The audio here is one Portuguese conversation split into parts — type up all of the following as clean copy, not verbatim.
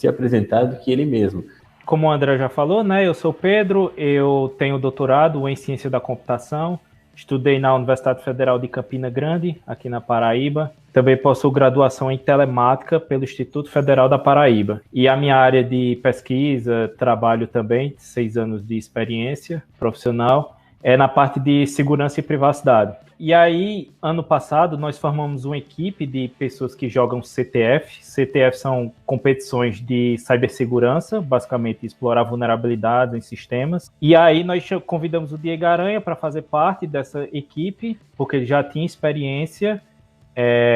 se apresentar do que ele mesmo. Como o André já falou, né, eu sou Pedro, eu tenho doutorado em Ciência da Computação, estudei na Universidade Federal de Campina Grande, aqui na Paraíba. Também possuo graduação em Telemática pelo Instituto Federal da Paraíba. E a minha área de pesquisa, trabalho também, 6 anos de experiência profissional, é na parte de segurança e privacidade. E aí, ano passado, nós formamos uma equipe de pessoas que jogam CTF. CTF são competições de cibersegurança, basicamente explorar vulnerabilidades em sistemas. E aí nós convidamos o Diego Aranha para fazer parte dessa equipe, porque ele já tinha experiência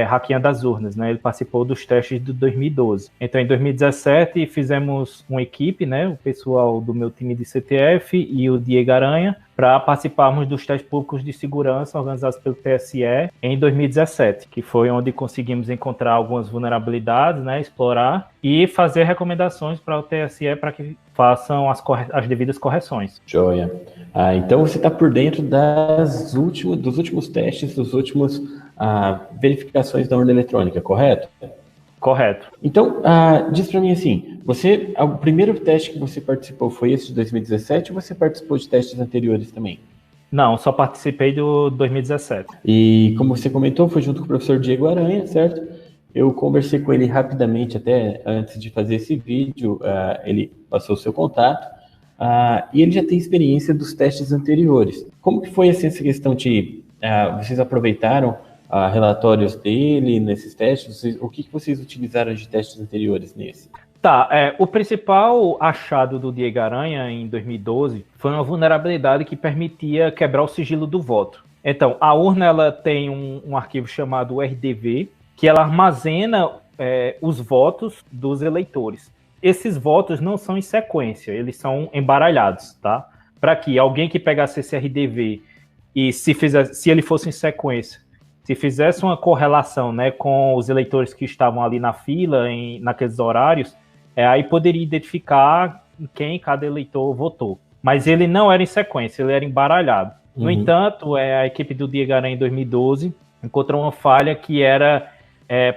hackeando as urnas, né? Ele participou dos testes de 2012. Então, em 2017, fizemos uma equipe, né? O pessoal do meu time de CTF e o Diego Aranha, para participarmos dos testes públicos de segurança organizados pelo TSE em 2017, que foi onde conseguimos encontrar algumas vulnerabilidades, né? Explorar e fazer recomendações para o TSE para que façam as devidas correções. Joia. Então você está por dentro dos últimos testes, dos últimos verificações da urna eletrônica, correto? Correto. Então, diz para mim assim, o primeiro teste que você participou foi esse de 2017 ou você participou de testes anteriores também? Não, só participei do 2017. E como você comentou, foi junto com o professor Diego Aranha, certo? Eu conversei com ele rapidamente até antes de fazer esse vídeo, ele passou o seu contato, e ele já tem experiência dos testes anteriores. Como que foi assim, essa questão de vocês aproveitaram relatórios dele nesses testes? O que vocês utilizaram de testes anteriores nesse? Tá, o principal achado do Diego Aranha em 2012 foi uma vulnerabilidade que permitia quebrar o sigilo do voto. Então, a urna ela tem um arquivo chamado RDV, que ela armazena os votos dos eleitores. Esses votos não são em sequência, eles são embaralhados, tá? Para que alguém que pegasse esse RDV e se ele fosse em sequência, se fizesse uma correlação, né, com os eleitores que estavam ali na fila, naqueles horários, aí poderia identificar quem cada eleitor votou. Mas ele não era em sequência, ele era embaralhado. No entanto, a equipe do Diego Aranha em 2012 encontrou uma falha que era,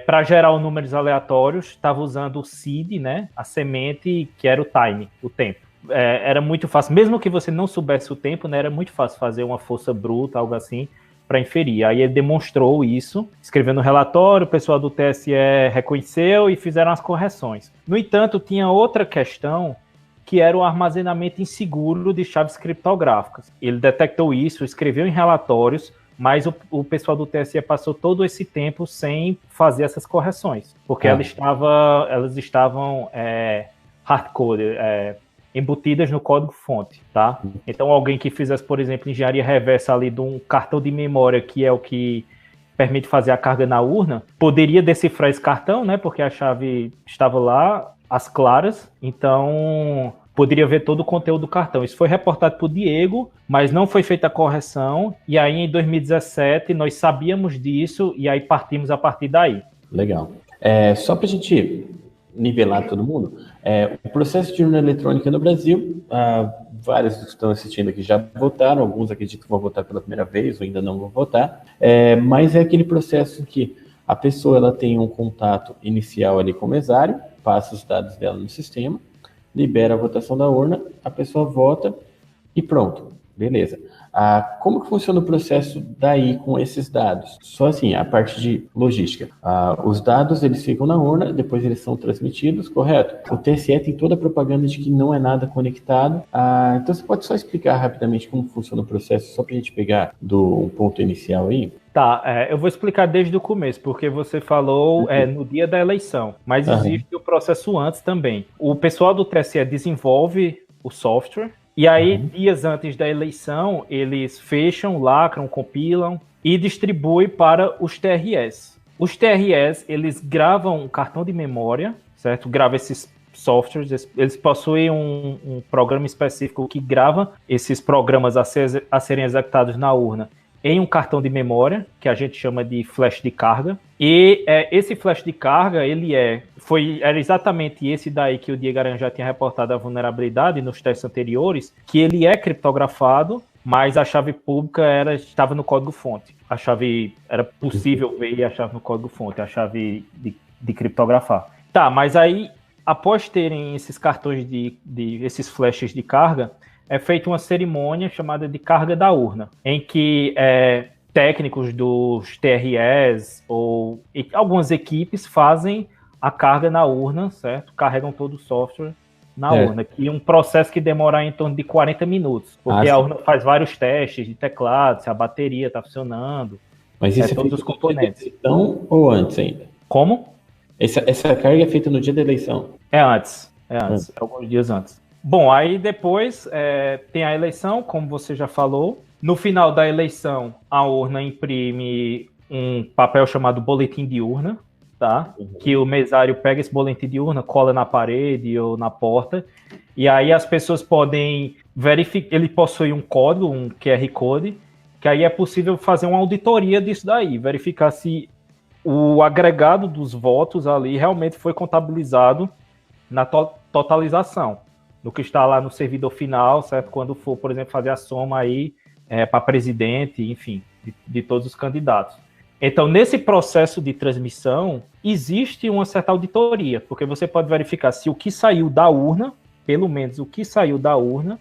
para gerar os números aleatórios, estava usando o seed, né, a semente, que era o time, o tempo. Era muito fácil, mesmo que você não soubesse o tempo, né, era muito fácil fazer uma força bruta, algo assim, para inferir. Aí ele demonstrou isso, escreveu no relatório, o pessoal do TSE reconheceu e fizeram as correções. No entanto, tinha outra questão, que era o armazenamento inseguro de chaves criptográficas. Ele detectou isso, escreveu em relatórios, mas o pessoal do TSE passou todo esse tempo sem fazer essas correções, porque elas estavam hardcoded, embutidas no código-fonte, tá? Então, alguém que fizesse, por exemplo, engenharia reversa ali de um cartão de memória, que é o que permite fazer a carga na urna, poderia decifrar esse cartão, né? Porque a chave estava lá, às claras, então poderia ver todo o conteúdo do cartão. Isso foi reportado por Diego, mas não foi feita a correção, e aí em 2017 nós sabíamos disso, e aí partimos a partir daí. Legal. Só para a gente nivelar todo mundo, o processo de urna eletrônica no Brasil, vários que estão assistindo aqui já votaram, alguns acreditam que vão votar pela primeira vez ou ainda não vão votar, mas é aquele processo que a pessoa ela tem um contato inicial ali com o mesário, passa os dados dela no sistema, libera a votação da urna, a pessoa vota e pronto, beleza. Como que funciona o processo daí com esses dados? Só assim, a parte de logística. Os dados, eles ficam na urna, depois eles são transmitidos, correto? O TSE tem toda a propaganda de que não é nada conectado. Então, você pode só explicar rapidamente como funciona o processo, só para a gente pegar do ponto inicial aí? Tá, eu vou explicar desde o começo, porque você falou no dia da eleição, mas existe o processo antes também. O pessoal do TSE desenvolve o software, e aí, dias antes da eleição, eles fecham, lacram, compilam e distribuem para os TRS. Os TRS, eles gravam um cartão de memória, certo? Grava esses softwares, eles possuem um programa específico que grava esses programas a serem executados na urna em um cartão de memória, que a gente chama de flash de carga. E esse flash de carga, era exatamente esse daí que o Diego Aranha já tinha reportado a vulnerabilidade nos testes anteriores, que ele é criptografado, mas a chave pública estava no código-fonte. A chave era possível ver a chave no código-fonte, a chave de criptografar. Tá, mas aí após terem esses cartões esses flashes de carga, é feita uma cerimônia chamada de carga da urna, em que técnicos dos TREs ou algumas equipes fazem a carga na urna, certo? Carregam todo o software na urna, que é um processo que demora em torno de 40 minutos, porque a urna faz vários testes de teclado, se a bateria está funcionando, mas isso todos os componentes. Então, ou antes ainda? Como? Essa carga é feita no dia da eleição? É antes, alguns dias antes. Bom, aí depois tem a eleição, como você já falou. No final da eleição, a urna imprime um papel chamado boletim de urna, tá? Que o mesário pega esse boletim de urna, cola na parede ou na porta, e aí as pessoas podem verificar, ele possui um código, um QR Code, que aí é possível fazer uma auditoria disso daí, verificar se o agregado dos votos ali realmente foi contabilizado na totalização, no que está lá no servidor final, certo? Quando for, por exemplo, fazer a soma aí para presidente, enfim, de todos os candidatos. Então, nesse processo de transmissão, existe uma certa auditoria, porque você pode verificar se o que saiu da urna, pelo menos o que saiu da urna,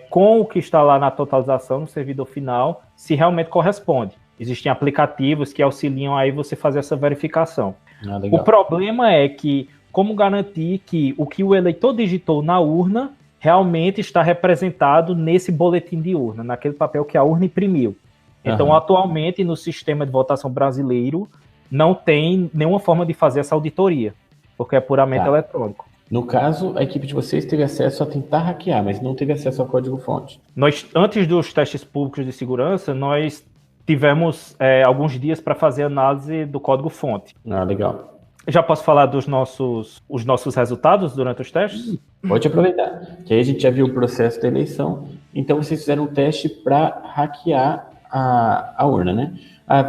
com o que está lá na totalização no servidor final, se realmente corresponde. Existem aplicativos que auxiliam aí você fazer essa verificação. O problema é que, como garantir que o que o eleitor digitou na urna realmente está representado nesse boletim de urna, naquele papel que a urna imprimiu. Então, atualmente, no sistema de votação brasileiro, não tem nenhuma forma de fazer essa auditoria, porque é puramente eletrônico. No caso, a equipe de vocês teve acesso a tentar hackear, mas não teve acesso ao código-fonte. Nós, antes dos testes públicos de segurança, nós tivemos alguns dias para fazer análise do código-fonte. Legal. Já posso falar dos os nossos resultados durante os testes? Pode aproveitar, que aí a gente já viu o processo da eleição, então vocês fizeram um teste para hackear a urna, né?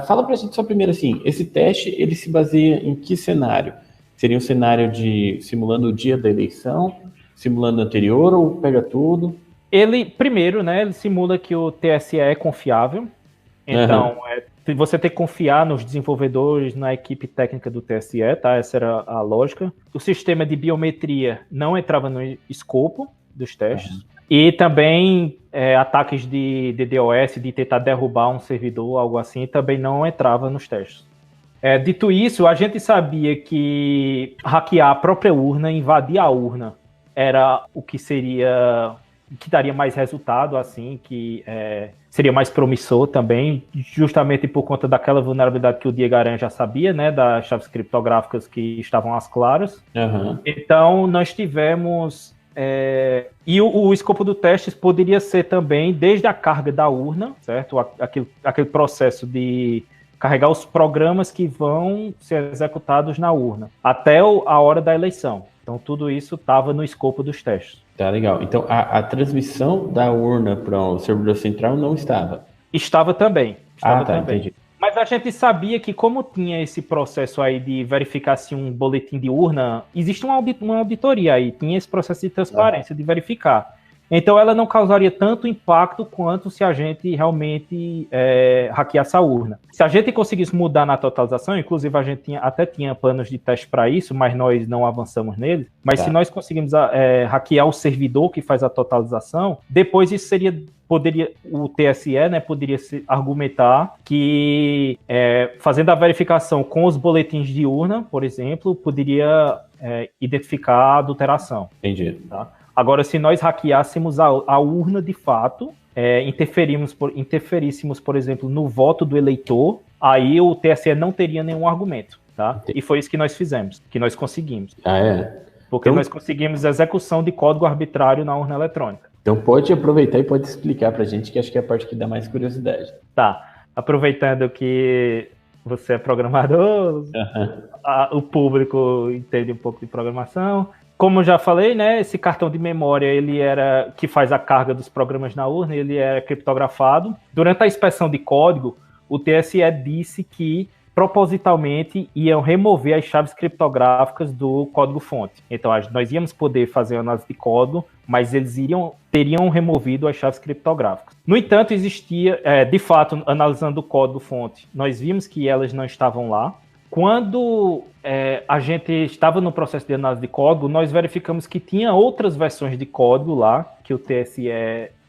Fala pra gente só primeiro assim, esse teste, ele se baseia em que cenário? Seria um cenário simulando o dia da eleição, simulando o anterior, ou pega tudo? Ele, primeiro, né, ele simula que o TSE é confiável, então você tem que confiar nos desenvolvedores, na equipe técnica do TSE, tá? Essa era a lógica. O sistema de biometria não entrava no escopo dos testes. E também ataques de DDoS, de tentar derrubar um servidor, algo assim, também não entrava nos testes. Dito isso, a gente sabia que hackear a própria urna, invadir a urna, era o que daria mais resultado, assim, que seria mais promissor também, justamente por conta daquela vulnerabilidade que o Diego Aranha já sabia, né, das chaves criptográficas que estavam às claras. Então, nós tivemos... e o escopo do teste poderia ser também desde a carga da urna, certo? Aquele processo de carregar os programas que vão ser executados na urna, até a hora da eleição. Então, tudo isso estava no escopo dos testes. Tá, legal. Então, a transmissão da urna para o servidor central não estava? Estava também. Entendi. Mas a gente sabia que, como tinha esse processo aí de verificar se um boletim de urna, existe uma auditoria aí, tinha esse processo de transparência, de verificar. Então, ela não causaria tanto impacto quanto se a gente realmente hackeasse a urna. Se a gente conseguisse mudar na totalização, inclusive a gente até tinha planos de teste para isso, mas nós não avançamos nele. Mas se nós conseguimos hackear o servidor que faz a totalização, depois isso o TSE, né, poderia argumentar que fazendo a verificação com os boletins de urna, por exemplo, poderia identificar a adulteração. Entendi. Tá? Agora, se nós hackeássemos a urna de fato, interferíssemos, por exemplo, no voto do eleitor, aí o TSE não teria nenhum argumento, tá? Entendi. E foi isso que nós fizemos, que nós conseguimos. Porque então, nós conseguimos execução de código arbitrário na urna eletrônica. Então pode aproveitar e pode explicar pra gente, que acho que é a parte que dá mais curiosidade. Tá, aproveitando que você é programador, o público entende um pouco de programação. Como eu já falei, né, esse cartão de memória, que faz a carga dos programas na urna, ele é criptografado. Durante a inspeção de código, o TSE disse que propositalmente iam remover as chaves criptográficas do código-fonte. Então, nós íamos poder fazer análise de código, mas eles teriam removido as chaves criptográficas. No entanto, existia, de fato, analisando o código-fonte, nós vimos que elas não estavam lá. Quando a gente estava no processo de análise de código, nós verificamos que tinha outras versões de código lá, que o TSE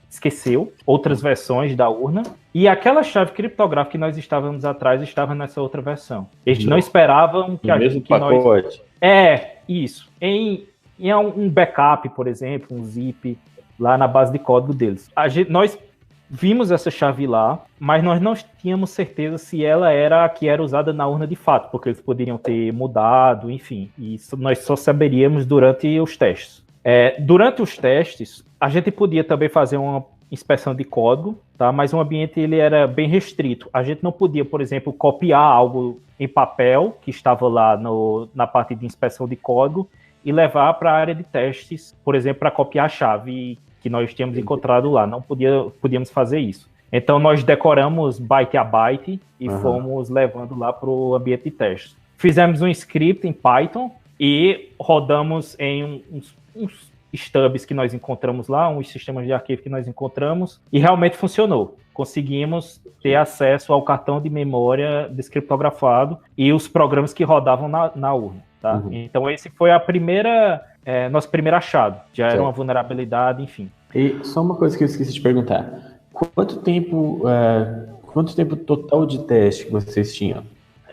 esqueceu, outras versões da urna, e aquela chave criptográfica que nós estávamos atrás estava nessa outra versão. Eles não esperavam que no mesmo pacote. Isso. Em um backup, por exemplo, um zip, lá na base de código deles. Nós vimos essa chave lá, mas nós não tínhamos certeza se ela era a que era usada na urna de fato, porque eles poderiam ter mudado, enfim. E isso nós só saberíamos durante os testes. Durante os testes, a gente podia também fazer uma inspeção de código, tá? Mas o ambiente ele era bem restrito. A gente não podia, por exemplo, copiar algo em papel que estava lá na parte de inspeção de código e levar para a área de testes, por exemplo, para copiar a chave que nós tínhamos encontrado lá. Não podíamos fazer isso. Então, nós decoramos byte a byte e fomos levando lá para o ambiente de testes. Fizemos um script em Python e rodamos em uns stubs que nós encontramos lá, uns sistemas de arquivo que nós encontramos, e realmente funcionou. Conseguimos ter acesso ao cartão de memória descriptografado e os programas que rodavam na urna. Tá? Então, esse foi nosso primeiro achado. Já era uma vulnerabilidade, enfim. E só uma coisa que eu esqueci de perguntar. Quanto tempo total de teste que vocês tinham?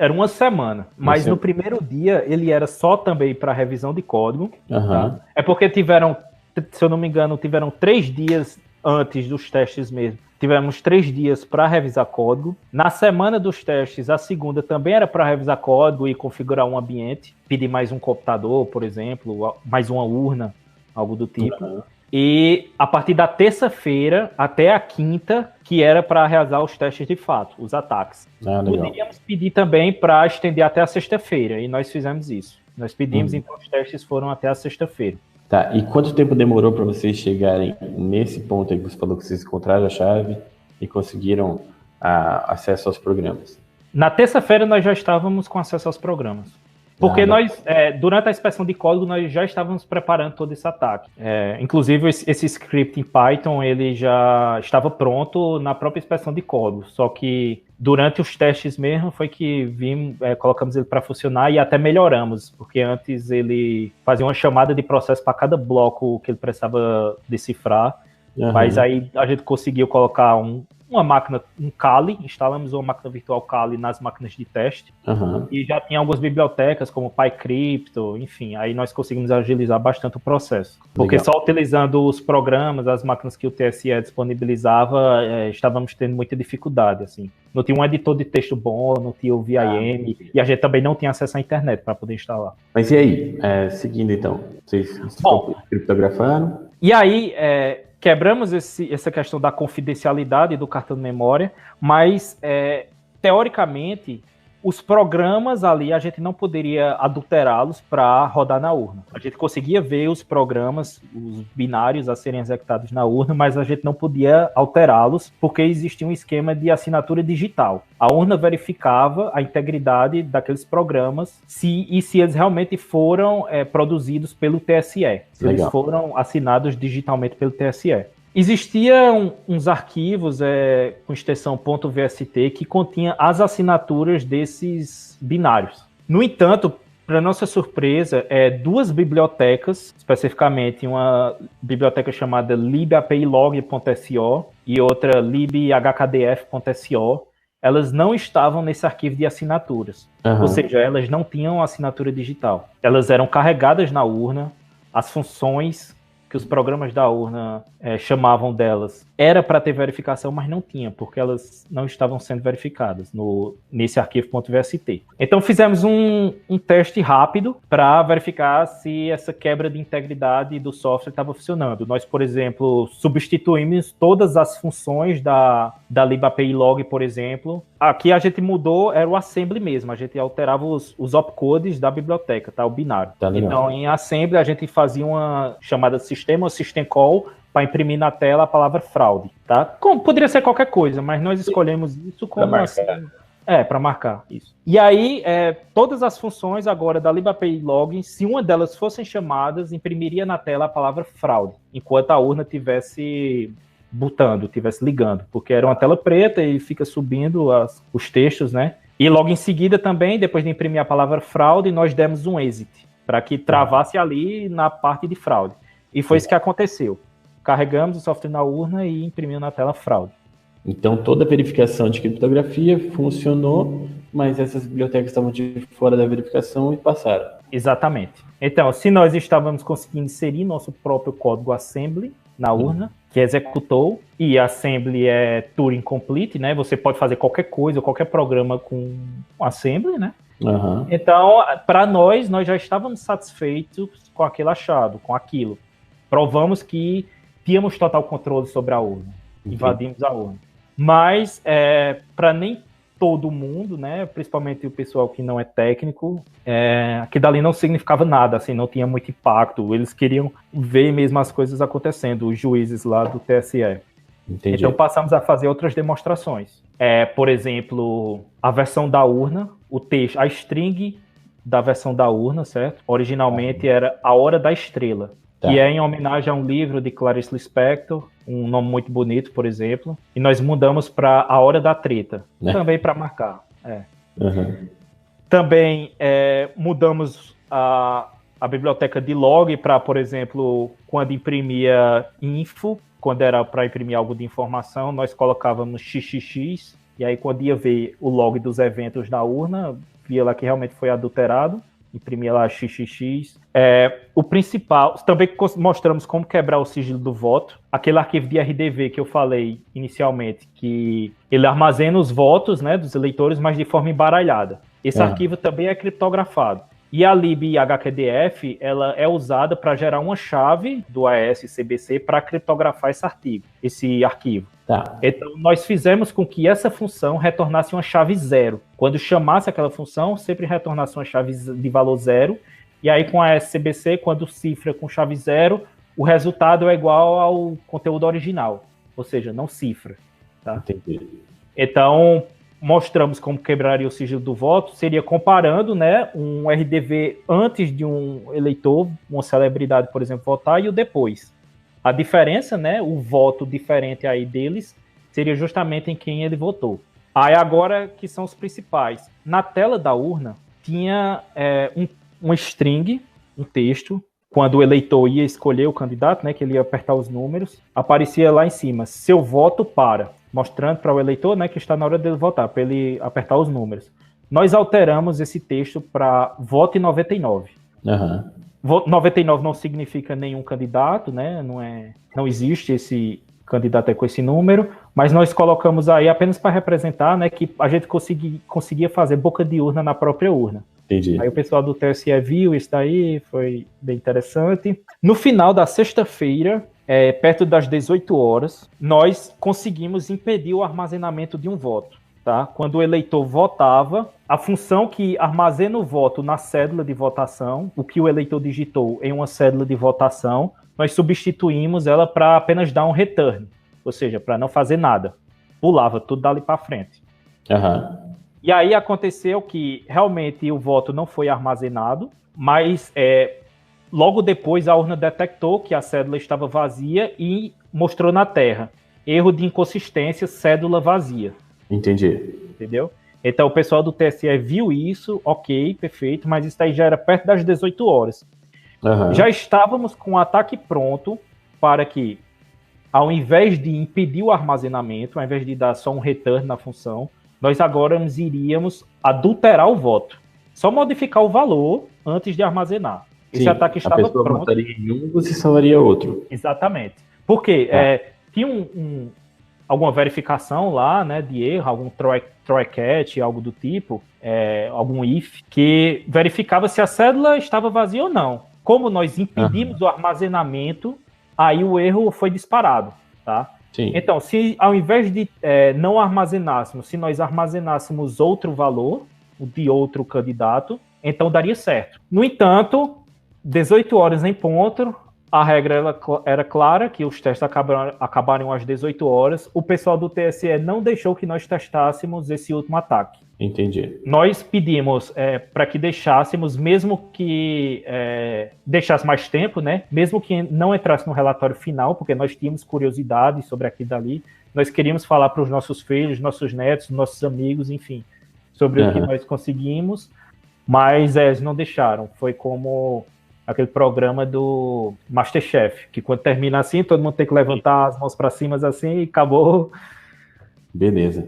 Era uma semana, mas no primeiro dia ele era só também para revisão de código. Tá? É porque se eu não me engano, tiveram 3 dias antes dos testes mesmo. Tivemos 3 dias para revisar código. Na semana dos testes, a segunda também era para revisar código e configurar um ambiente. Pedir mais um computador, por exemplo, mais uma urna, algo do tipo. E a partir da terça-feira até a quinta, que era para realizar os testes de fato, os ataques. Poderíamos pedir também para estender até a sexta-feira, e nós fizemos isso. Nós pedimos, então os testes foram até a sexta-feira. Tá, e quanto tempo demorou para vocês chegarem nesse ponto aí que você falou que vocês encontraram a chave e conseguiram acesso aos programas? Na terça-feira nós já estávamos com acesso aos programas. Porque nós, durante a inspeção de código, nós já estávamos preparando todo esse ataque. Inclusive, esse script em Python, ele já estava pronto na própria inspeção de código. Só que durante os testes mesmo, foi que colocamos ele para funcionar e até melhoramos. Porque antes ele fazia uma chamada de processo para cada bloco que ele precisava decifrar. Mas aí a gente conseguiu colocar uma máquina, um Kali, instalamos uma máquina virtual Kali nas máquinas de teste, e já tinha algumas bibliotecas como PyCrypto, enfim, aí nós conseguimos agilizar bastante o processo. Porque só utilizando os programas, as máquinas que o TSE disponibilizava, estávamos tendo muita dificuldade, assim. Não tinha um editor de texto bom, não tinha o VIM, e a gente também não tinha acesso à internet para poder instalar. Mas e aí, seguindo então, vocês criptografaram? E aí, quebramos essa questão da confidencialidade do cartão de memória, mas, teoricamente, os programas ali, a gente não poderia adulterá-los para rodar na urna. A gente conseguia ver os programas, os binários a serem executados na urna, mas a gente não podia alterá-los, porque existia um esquema de assinatura digital. A urna verificava a integridade daqueles programas se eles realmente foram produzidos pelo TSE, se eles foram assinados digitalmente pelo TSE. Existiam uns arquivos com extensão .vst que continha as assinaturas desses binários. No entanto, para nossa surpresa, 2 bibliotecas, especificamente uma biblioteca chamada libaPilog.so e outra libhkdf.so, elas não estavam nesse arquivo de assinaturas. Ou seja, elas não tinham assinatura digital. Elas eram carregadas na urna, as funções que os programas da urna chamavam delas era para ter verificação, mas não tinha, porque elas não estavam sendo verificadas nesse arquivo.vst. Então fizemos um teste rápido para verificar se essa quebra de integridade do software estava funcionando. Nós, por exemplo, substituímos todas as funções da libapilog, por exemplo. Aqui a gente mudou, era o assembly mesmo, a gente alterava os opcodes da biblioteca, tá? O binário. Então, em assembly, a gente fazia uma chamada sistema ou system call para imprimir na tela a palavra fraude, tá? Poderia ser qualquer coisa, mas nós escolhemos isso como para marcar isso. E aí, todas as funções agora da libapilog, se uma delas fossem chamadas, imprimiria na tela a palavra fraude, enquanto a urna tivesse ligando, porque era uma tela preta e fica subindo os textos, né? E logo em seguida também, depois de imprimir a palavra fraude, nós demos um exit, para que travasse ali na parte de fraude. E foi isso que aconteceu. Carregamos o software na urna e imprimiu na tela fraude. Então, toda a verificação de criptografia funcionou, mas essas bibliotecas estavam de fora da verificação e passaram. Exatamente. Então, se nós estávamos conseguindo inserir nosso próprio código assembly na urna, que executou, e assembly é Turing Complete, né? Você pode fazer qualquer coisa, qualquer programa com assembly, né? Uhum. Então, para nós já estávamos satisfeitos com aquele achado, com aquilo. Provamos que tínhamos total controle sobre a urna. Invadimos a urna. Mas, para nem todo mundo, né, principalmente o pessoal que não é técnico, que dali não significava nada, assim, não tinha muito impacto. Eles queriam ver mesmo as coisas acontecendo, os juízes lá do TSE. Entendi. Então passamos a fazer outras demonstrações. Por exemplo, a versão da urna, o texto, a string da versão da urna, certo? Originalmente era A Hora da Estrela, que é em homenagem a um livro de Clarice Lispector, um nome muito bonito, por exemplo, e nós mudamos para A Hora da Treta, também para marcar. Também mudamos a biblioteca de log para, por exemplo, quando imprimia info, quando era para imprimir algo de informação, nós colocávamos XXX, e aí quando ia ver o log dos eventos da urna, via lá que realmente foi adulterado, imprimia lá XXX. O principal, também mostramos como quebrar o sigilo do voto, aquele arquivo de RDV que eu falei inicialmente, que ele armazena os votos, né, dos eleitores, mas de forma embaralhada. Esse arquivo também é criptografado. E a lib-HQDF, ela é usada para gerar uma chave do AES-CBC para criptografar esse arquivo. Então, nós fizemos com que essa função retornasse uma chave 0. Quando chamasse aquela função, sempre retornasse uma chave de valor 0. E aí, com a AES-CBC, quando cifra com chave 0, o resultado é igual ao conteúdo original. Ou seja, não cifra. Tá? Entendi. Então, mostramos como quebraria o sigilo do voto, seria comparando, né, um RDV antes de um eleitor, uma celebridade, por exemplo, votar, e o depois. A diferença, né, o voto diferente aí deles, seria justamente em quem ele votou. Aí agora que são os principais. Na tela da urna, tinha um string, um texto, quando o eleitor ia escolher o candidato, né, que ele ia apertar os números, aparecia lá em cima, seu voto para, mostrando para o eleitor, né, que está na hora dele votar, para ele apertar os números. Nós alteramos esse texto para voto em 99. 99 não significa nenhum candidato, né, não existe esse candidato com esse número, mas nós colocamos aí apenas para representar, né, que a gente conseguia fazer boca de urna na própria urna. Entendi. Aí o pessoal do TSE viu isso daí, foi bem interessante. No final da sexta-feira, perto das 18 horas, nós conseguimos impedir o armazenamento de um voto. Tá? Quando o eleitor votava, a função que armazena o voto na cédula de votação, o que o eleitor digitou em uma cédula de votação, nós substituímos ela para apenas dar um return, ou seja, para não fazer nada. Pulava tudo dali para frente. E aí aconteceu que realmente o voto não foi armazenado, mas logo depois a urna detectou que a cédula estava vazia e mostrou na terra. Erro de inconsistência, cédula vazia. Entendi. Entendeu? Então o pessoal do TSE viu isso, ok, perfeito, mas isso aí já era perto das 18 horas. Já estávamos com o ataque pronto para que, ao invés de impedir o armazenamento, ao invés de dar só um return na função, nós agora iríamos adulterar o voto. Só modificar o valor antes de armazenar. Esse ataque estava pronto. A pessoa votaria em um, você salvaria outro. Exatamente. Porque tinha alguma verificação lá, né, de erro, algum try catch, algo do tipo, algum if, que verificava se a cédula estava vazia ou não. Como nós impedimos o armazenamento, aí o erro foi disparado, tá? Sim. Então, se ao invés de não armazenássemos, se nós armazenássemos outro valor, o de outro candidato, então daria certo. No entanto, 18 horas em ponto, a regra era clara, que os testes acabaram às 18 horas. O pessoal do TSE não deixou que nós testássemos esse último ataque. Entendi. Nós pedimos para que deixássemos, mesmo que deixasse mais tempo, né? Mesmo que não entrasse no relatório final, porque nós tínhamos curiosidade sobre aquilo dali. Nós queríamos falar para os nossos filhos, nossos netos, nossos amigos, enfim, sobre o que nós conseguimos, mas eles não deixaram. Foi como aquele programa do MasterChef, que quando termina assim, todo mundo tem que levantar as mãos para cima assim e acabou. Beleza.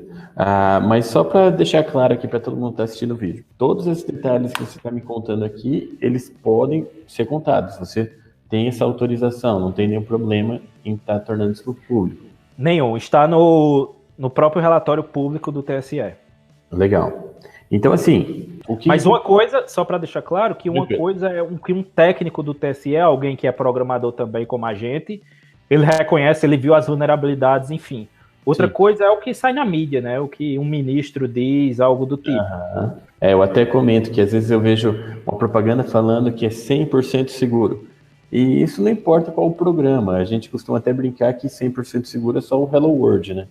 Mas só para deixar claro aqui para todo mundo que está assistindo o vídeo, todos esses detalhes que você está me contando aqui, eles podem ser contados. Você tem essa autorização, não tem nenhum problema em estar tornando isso público. Nenhum. Está no próprio relatório público do TSE. Legal. Então, assim... Mas uma coisa, só para deixar claro, que uma coisa é que um técnico do TSE, alguém que é programador também como a gente, ele reconhece, ele viu as vulnerabilidades, enfim. Outra coisa é o que sai na mídia, né? O que um ministro diz, algo do tipo. Eu até comento que às vezes eu vejo uma propaganda falando que é 100% seguro. E isso não importa qual o programa. A gente costuma até brincar que 100% seguro é só o Hello World, né?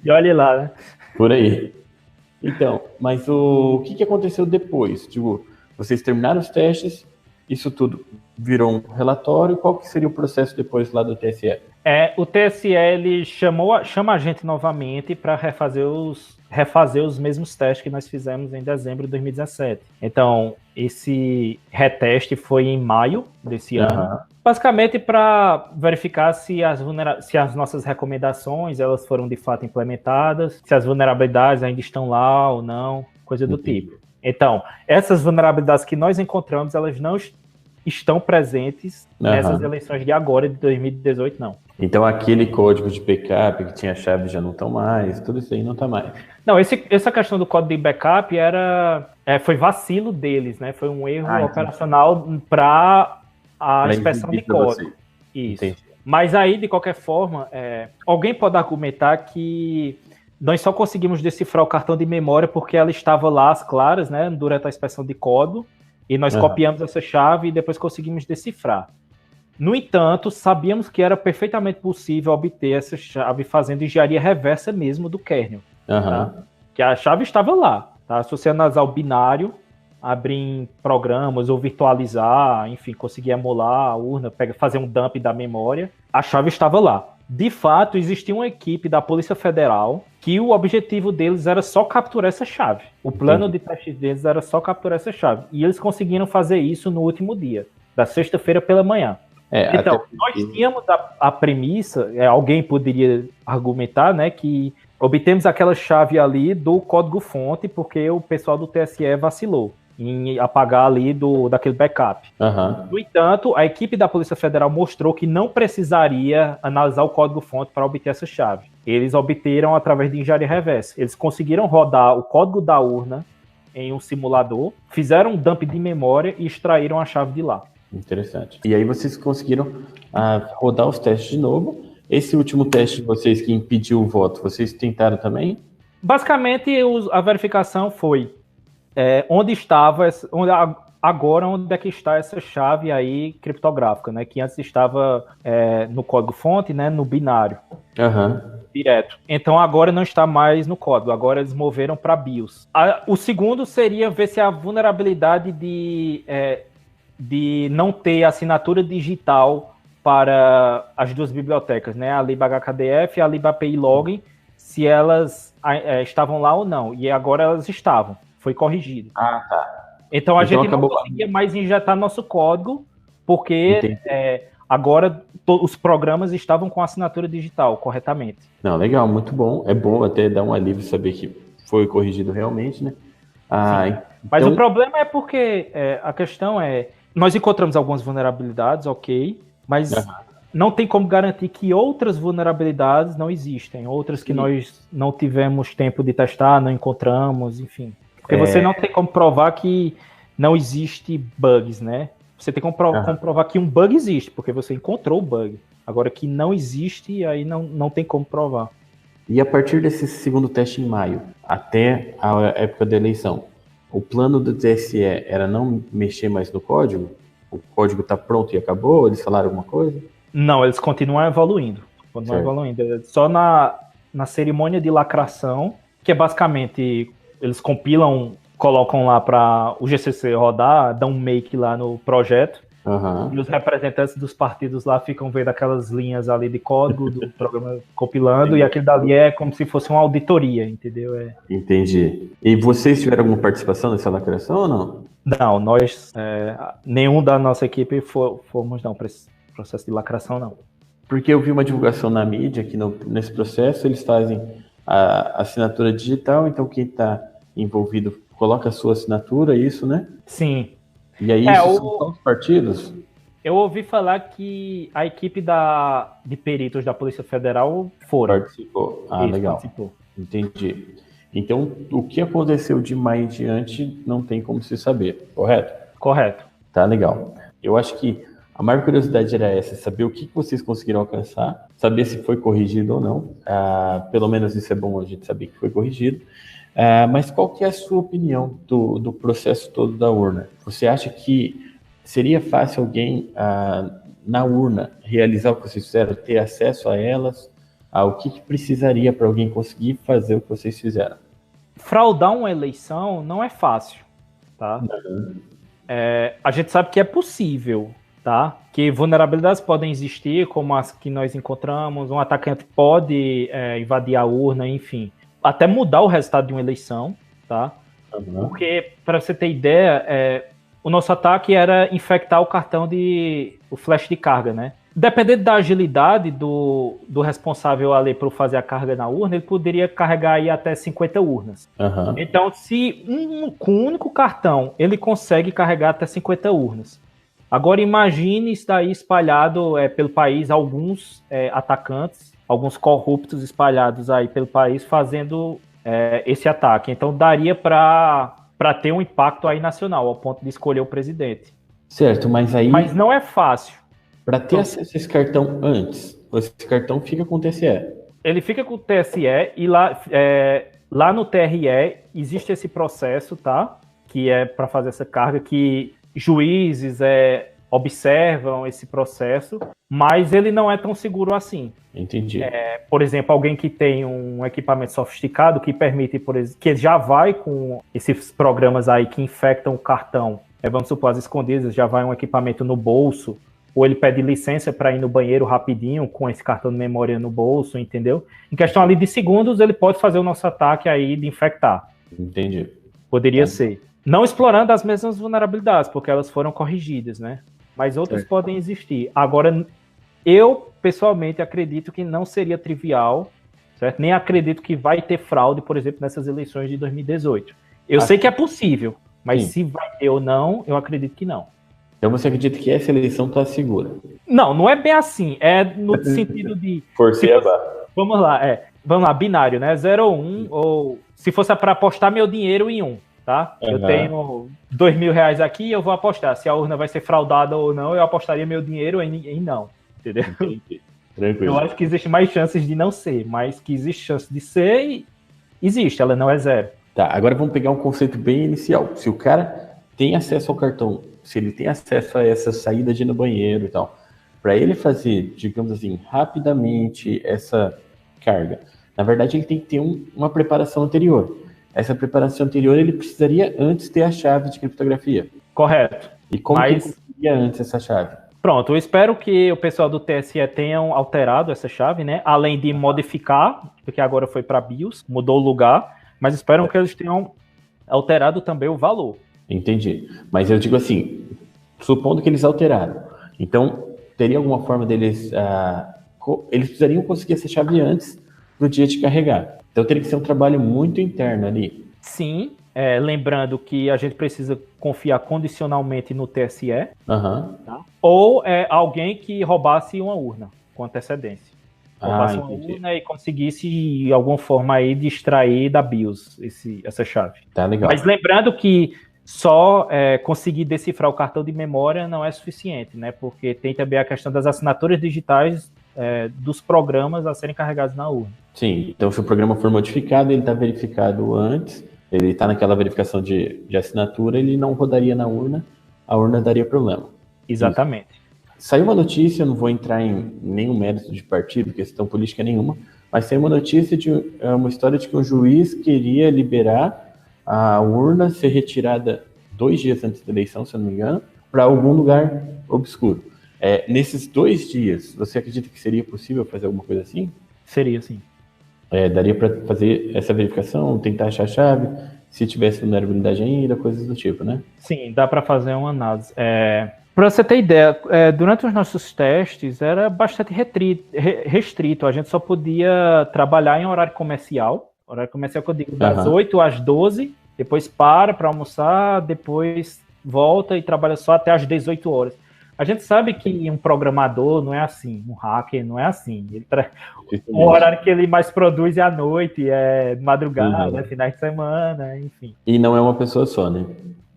E olhe lá, né? Por aí. Então, mas o que aconteceu depois? Tipo, vocês terminaram os testes, isso tudo virou um relatório, qual que seria o processo depois lá do TSE? O TSE ele chama a gente novamente para refazer os mesmos testes que nós fizemos em dezembro de 2017. Então, esse reteste foi em maio desse ano, basicamente para verificar se as nossas recomendações elas foram de fato implementadas, se as vulnerabilidades ainda estão lá ou não, coisa do tipo. Então, essas vulnerabilidades que nós encontramos, elas não estão presentes nessas eleições de agora, de 2018, não. Então, aquele código de backup que tinha chave já não estão mais, tudo isso aí não está mais. Não, essa questão do código de backup foi vacilo deles, né? Foi um erro operacional para a inspeção de código. Isso. Entendi. Mas aí, de qualquer forma, alguém pode argumentar que nós só conseguimos decifrar o cartão de memória porque ela estava lá às claras, né? Durante a inspeção de código. E nós copiamos essa chave e depois conseguimos decifrar. No entanto, sabíamos que era perfeitamente possível obter essa chave fazendo engenharia reversa mesmo do kernel. Tá? Que a chave estava lá, tá? Se você analisar o binário, abrir em programas ou virtualizar, enfim, conseguir emular a urna, fazer um dump da memória, a chave estava lá. De fato, existia uma equipe da Polícia Federal que o objetivo deles era só capturar essa chave. O plano de teste deles era só capturar essa chave. E eles conseguiram fazer isso no último dia, da sexta-feira pela manhã. Então, nós tínhamos a premissa, alguém poderia argumentar, né, que obtemos aquela chave ali do código-fonte porque o pessoal do TSE vacilou em apagar ali daquele backup. No entanto, a equipe da Polícia Federal mostrou que não precisaria analisar o código-fonte para obter essa chave. Eles obteram através de engenharia reversa. Eles conseguiram rodar o código da urna em um simulador, fizeram um dump de memória e extraíram a chave de lá. Interessante. E aí vocês conseguiram rodar os testes de novo. Esse último teste de vocês que impediu o voto, vocês tentaram também? Basicamente, a verificação foi onde é que está essa chave aí criptográfica, né? Que antes estava no código-fonte, né? No binário. Direto. Então agora não está mais no código, agora eles moveram para BIOS. O segundo seria ver se a vulnerabilidade de não ter assinatura digital para as duas bibliotecas, né? A libHKDF e a libAPI Login, se elas estavam lá ou não. E agora elas estavam. Foi corrigido. Então a gente não conseguia mais injetar nosso código, porque agora os programas estavam com assinatura digital corretamente. Não, legal, muito bom. É bom até dar um alívio saber que foi corrigido realmente, né? Mas o problema é porque a questão nós encontramos algumas vulnerabilidades, ok, mas não tem como garantir que outras vulnerabilidades não existem, outras que nós não tivemos tempo de testar, não encontramos, enfim. Porque você não tem como provar que não existe bugs, né? Você tem como comprovar que um bug existe, porque você encontrou o bug. Agora que não existe, aí não tem como provar. E a partir desse segundo teste em maio, até a época da eleição, o plano do TSE era não mexer mais no código? O código está pronto e acabou? Eles falaram alguma coisa? Não, eles continuam evoluindo. Só na cerimônia de lacração, que é basicamente... Eles compilam, colocam lá para o GCC rodar, dão um make lá no projeto. Aham. E os representantes dos partidos lá ficam vendo aquelas linhas ali de código do programa compilando, e aquele dali é como se fosse uma auditoria, entendeu? Entendi. E vocês tiveram alguma participação nessa lacração ou não? Não, nós, nenhum da nossa equipe fomos não para esse processo de lacração, não. Porque eu vi uma divulgação na mídia que nesse processo eles fazem a assinatura digital, então quem está envolvido coloca a sua assinatura, isso, né? Sim. E aí isso são só os partidos? Eu ouvi falar que a equipe de peritos da Polícia Federal Participou. Ah, Isso, legal. participou. Entendi. Então, o que aconteceu de maio em diante não tem como se saber, correto? Correto. Tá, legal. Eu acho que a maior curiosidade era essa, saber o que vocês conseguiram alcançar, saber se foi corrigido ou não. Pelo menos isso é bom a gente saber que foi corrigido. Mas qual que é a sua opinião do processo todo da urna? Você acha que seria fácil alguém na urna realizar o que vocês fizeram, ter acesso a elas? O que precisaria para alguém conseguir fazer o que vocês fizeram? Fraudar uma eleição não é fácil, tá? A gente sabe que é possível, tá? Que vulnerabilidades podem existir, como as que nós encontramos, um atacante pode invadir a urna, enfim, até mudar o resultado de uma eleição, tá? Porque, para você ter ideia, o nosso ataque era infectar o cartão o flash de carga, né? Dependendo da agilidade do responsável ali por fazer a carga na urna, ele poderia carregar aí até 50 urnas. Então, se com um único cartão ele consegue carregar até 50 urnas. Agora imagine isso daí espalhado pelo país, alguns atacantes, alguns corruptos espalhados aí pelo país fazendo esse ataque. Então daria para ter um impacto aí nacional, ao ponto de escolher o presidente. Certo, mas aí... Mas não é fácil. Para ter acesso a esse cartão antes, esse cartão fica com o TSE. Ele fica com o TSE e lá no TRE existe esse processo, tá? Que é para fazer essa carga, que juízes observam esse processo, mas ele não é tão seguro assim. Entendi. Por exemplo, alguém que tem um equipamento sofisticado que permite, por exemplo, que já vai com esses programas aí que infectam o cartão, vamos supor, as escondidas, já vai um equipamento no bolso, ou ele pede licença para ir no banheiro rapidinho com esse cartão de memória no bolso, entendeu? Em questão ali de segundos, ele pode fazer o nosso ataque aí de infectar. Entendi. Poderia ser. Não explorando as mesmas vulnerabilidades, porque elas foram corrigidas, né? Mas outras podem existir. Agora, eu, pessoalmente, acredito que não seria trivial, certo? Nem acredito que vai ter fraude, por exemplo, nessas eleições de 2018. Eu sei que é possível, mas se vai ter ou não, eu acredito que não. Então você acredita que essa eleição está segura? Não é bem assim. É no sentido de... Forcei a barra. Vamos lá, binário, né? 0 ou 1, ou se fosse para apostar meu dinheiro em 1, tá? Eu tenho R$2.000 aqui e eu vou apostar. Se a urna vai ser fraudada ou não, eu apostaria meu dinheiro em não, entendeu? Entendi. Tranquilo. Eu acho que existe mais chances de não ser, mas que existe chance de ser e existe, ela não é zero. Tá, agora vamos pegar um conceito bem inicial. Se o cara tem acesso ao cartão, se ele tem acesso a essa saída de ir no banheiro e tal, para ele fazer, digamos assim, rapidamente essa carga, na verdade ele tem que ter uma preparação anterior. Essa preparação anterior ele precisaria antes ter a chave de criptografia. Correto. E como que ele conseguiria antes essa chave? Pronto, eu espero que o pessoal do TSE tenham alterado essa chave, né? Além de modificar, porque agora foi para BIOS, mudou o lugar, mas espero que eles tenham alterado também o valor. Entendi. Mas eu digo assim, supondo que eles alteraram, então teria alguma forma deles... eles precisariam conseguir essa chave antes do dia de carregar. Então teria que ser um trabalho muito interno ali. Sim, lembrando que a gente precisa confiar condicionalmente no TSE, tá? Ou alguém que roubasse uma urna com antecedência. Roubasse uma urna e conseguisse, de alguma forma, aí, distrair da BIOS essa chave. Tá legal. Mas lembrando que só conseguir decifrar o cartão de memória não é suficiente, né? Porque tem também a questão das assinaturas digitais dos programas a serem carregados na urna. Sim, então se o programa for modificado, ele está verificado antes, ele está naquela verificação de assinatura, ele não rodaria na urna, a urna daria problema. Exatamente. Saiu uma notícia, eu não vou entrar em nenhum mérito de partido, questão política nenhuma, mas saiu uma notícia de uma história de que um juiz queria liberar a urna ser retirada 2 dias antes da eleição, se eu não me engano, para algum lugar obscuro. Nesses 2 dias, você acredita que seria possível fazer alguma coisa assim? Seria, sim. Daria para fazer essa verificação, tentar achar a chave, se tivesse vulnerabilidade ainda, coisas do tipo, né? Sim, dá para fazer uma análise. Para você ter ideia, durante os nossos testes era bastante restrito. A gente só podia trabalhar em horário comercial. Horário comercial que eu digo das 8 às 12, depois para almoçar, depois volta e trabalha só até às 18 horas. A gente sabe que um programador não é assim, um hacker não é assim. O horário que ele mais produz é à noite, é madrugada, finais de semana, enfim. E não é uma pessoa só, né?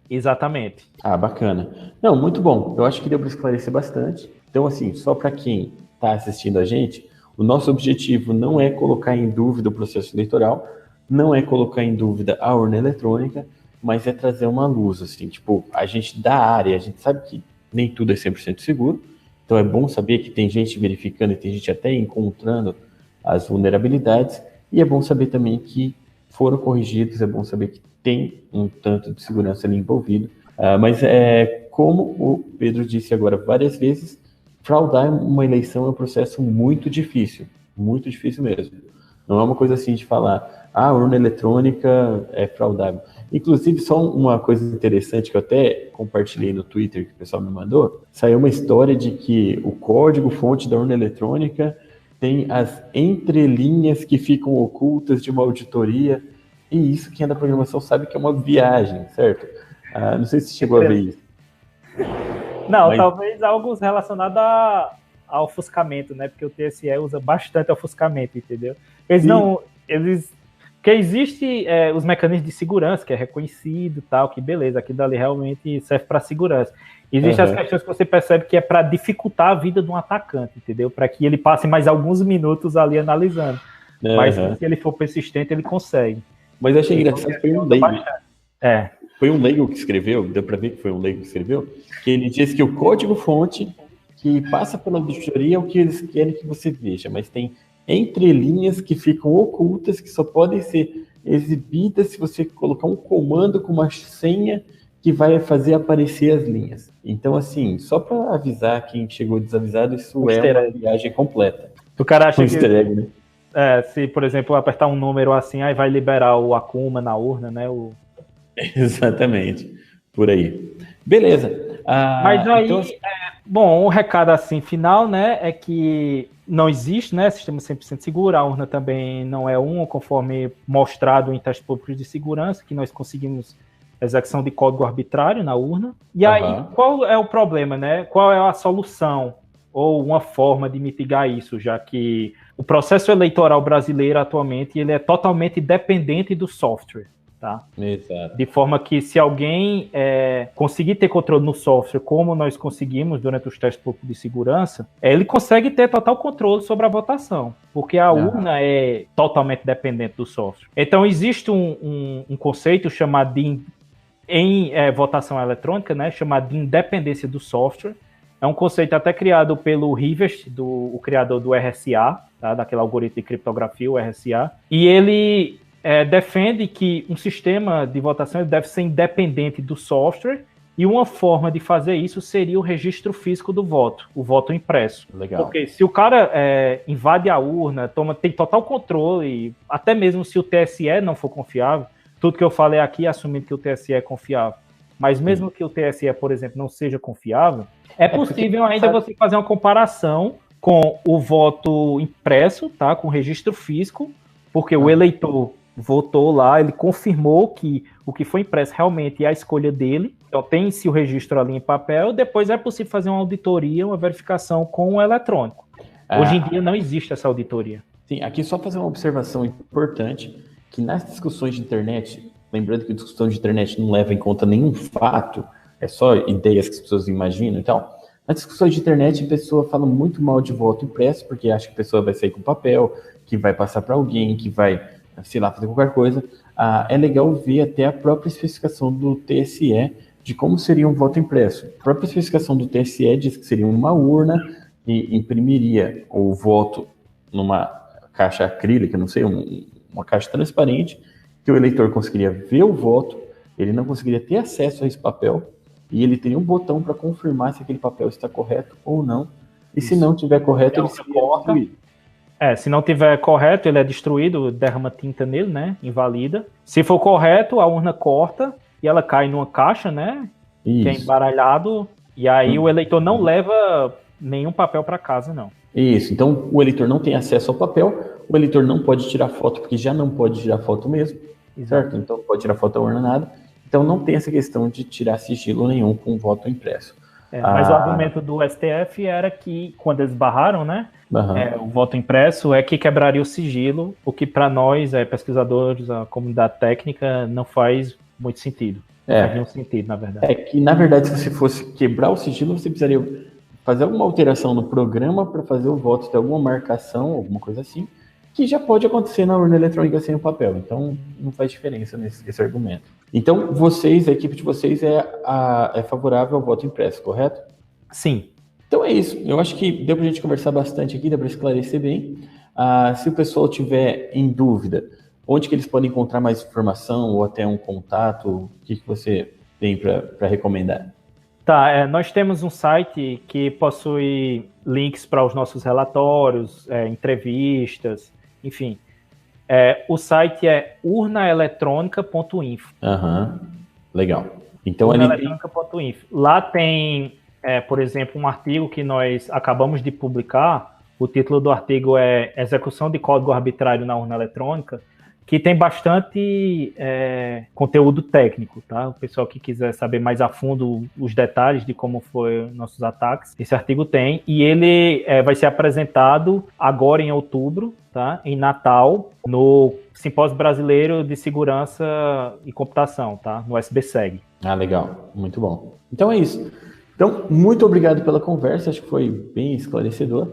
Exatamente. Bacana. Não, muito bom. Eu acho que deu para esclarecer bastante. Então, assim, só para quem está assistindo a gente, o nosso objetivo não é colocar em dúvida o processo eleitoral, não é colocar em dúvida a urna eletrônica, mas é trazer uma luz, assim, tipo, a gente da área, a gente sabe que nem tudo é 100% seguro, então é bom saber que tem gente verificando e tem gente até encontrando as vulnerabilidades, e é bom saber também que foram corrigidos, é bom saber que tem um tanto de segurança ali envolvido, mas como o Pedro disse agora várias vezes, fraudar uma eleição é um processo muito difícil mesmo. Não é uma coisa assim de falar, a urna eletrônica é fraudável. Inclusive, só uma coisa interessante que eu até compartilhei no Twitter, que o pessoal me mandou, saiu uma história de que o código-fonte da urna eletrônica tem as entrelinhas que ficam ocultas de uma auditoria, e isso quem é da programação sabe que é uma viagem, certo? Não sei se chegou a ver isso. Não, talvez algo relacionado ao ofuscamento, né? Porque o TSE usa bastante ofuscamento, entendeu? Porque existe os mecanismos de segurança, que é reconhecido, tal, que beleza, aquilo dali realmente serve para segurança. Existem as questões que você percebe que é para dificultar a vida de um atacante, entendeu? Para que ele passe mais alguns minutos ali analisando. Mas se ele for persistente, ele consegue. Mas eu achei engraçado que foi um leigo. Foi um leigo que escreveu, deu para ver que foi um leigo que escreveu, que ele diz que o código-fonte que passa pela auditoria é o que eles querem que você veja, mas tem entrelinhas que ficam ocultas, que só podem ser exibidas se você colocar um comando com uma senha que vai fazer aparecer as linhas. Então, assim, só para avisar quem chegou desavisado, isso é uma viagem completa. O cara acha que... egg, né? Se, por exemplo, apertar um número assim, aí vai liberar o Akuma na urna, né? Exatamente, por aí. Beleza. Mas aí, então... bom, um recado assim final, né, é que não existe, né, sistema 100% seguro, a urna também não é conforme mostrado em testes públicos de segurança, que nós conseguimos execução de código arbitrário na urna. E aí, qual é o problema, né? Qual é a solução ou uma forma de mitigar isso, já que o processo eleitoral brasileiro atualmente ele é totalmente dependente do software. Tá? Exato. De forma que se alguém conseguir ter controle no software, como nós conseguimos durante os testes públicos de segurança, ele consegue ter total controle sobre a votação, porque a urna é totalmente dependente do software. Então existe um conceito chamado de votação eletrônica, né, chamado de independência do software. É um conceito até criado pelo Rivest, o criador do RSA, tá, daquele algoritmo de criptografia, o RSA, e ele defende que um sistema de votação deve ser independente do software, e uma forma de fazer isso seria o registro físico do voto, o voto impresso. Legal. Porque se o cara invade a urna, tem total controle, até mesmo se o TSE não for confiável, tudo que eu falei aqui assumindo que o TSE é confiável, mas mesmo que o TSE, por exemplo, não seja confiável, é possível ainda você fazer uma comparação com o voto impresso, tá, com o registro físico, porque o eleitor votou lá, ele confirmou que o que foi impresso realmente é a escolha dele, então tem-se o registro ali em papel, depois é possível fazer uma auditoria, uma verificação com o eletrônico. Hoje em dia não existe essa auditoria. Sim, aqui só fazer uma observação importante, que nas discussões de internet, lembrando que a discussão de internet não leva em conta nenhum fato, é só ideias que as pessoas imaginam e tal, nas discussões de internet a pessoa fala muito mal de voto impresso, porque acha que a pessoa vai sair com papel, que vai passar para alguém, que vai, sei lá, fazer qualquer coisa. É legal ver até a própria especificação do TSE de como seria um voto impresso. A própria especificação do TSE diz que seria uma urna e imprimiria o voto numa caixa acrílica, não sei, uma caixa transparente, que o eleitor conseguiria ver o voto, ele não conseguiria ter acesso a esse papel, e ele tem um botão para confirmar se aquele papel está correto ou não. E se não tiver correto, ele seria destruído. Se não tiver correto, ele é destruído, derrama tinta nele, né? Invalida. Se for correto, a urna corta e ela cai numa caixa, né? Isso. Que é embaralhado, e aí o eleitor não leva nenhum papel para casa, não. Isso, então o eleitor não tem acesso ao papel, o eleitor não pode tirar foto, porque já não pode tirar foto mesmo, certo? Então não pode tirar foto da urna, nada. Então não tem essa questão de tirar sigilo nenhum com o voto impresso. Mas o argumento do STF era que, quando eles barraram, né, o voto impresso é que quebraria o sigilo, o que para nós, pesquisadores, a comunidade técnica, não faz muito sentido. Não faz nenhum sentido, na verdade. É que, na verdade, se você fosse quebrar o sigilo, você precisaria fazer alguma alteração no programa para fazer o voto ter alguma marcação, alguma coisa assim, que já pode acontecer na urna eletrônica sem o papel. Então, não faz diferença nesse argumento. Então, vocês, a equipe de vocês é favorável ao voto impresso, correto? Sim. Então é isso. Eu acho que deu para a gente conversar bastante aqui, deu para esclarecer bem. Se o pessoal tiver em dúvida, onde que eles podem encontrar mais informação ou até um contato, o que você tem para recomendar? Nós temos um site que possui links para os nossos relatórios, entrevistas, enfim. O site é urnaeletronica.info. Legal. Então, urnaeletronica.info. Lá tem, por exemplo, um artigo que nós acabamos de publicar. O título do artigo é Execução de Código Arbitrário na Urna Eletrônica, que tem bastante conteúdo técnico, tá? O pessoal que quiser saber mais a fundo os detalhes de como foram nossos ataques, esse artigo tem, e ele vai ser apresentado agora em outubro, tá? Em Natal, no Simpósio Brasileiro de Segurança e Computação, tá? No SBSEG. Legal, muito bom. Então é isso. Então, muito obrigado pela conversa, acho que foi bem esclarecedor.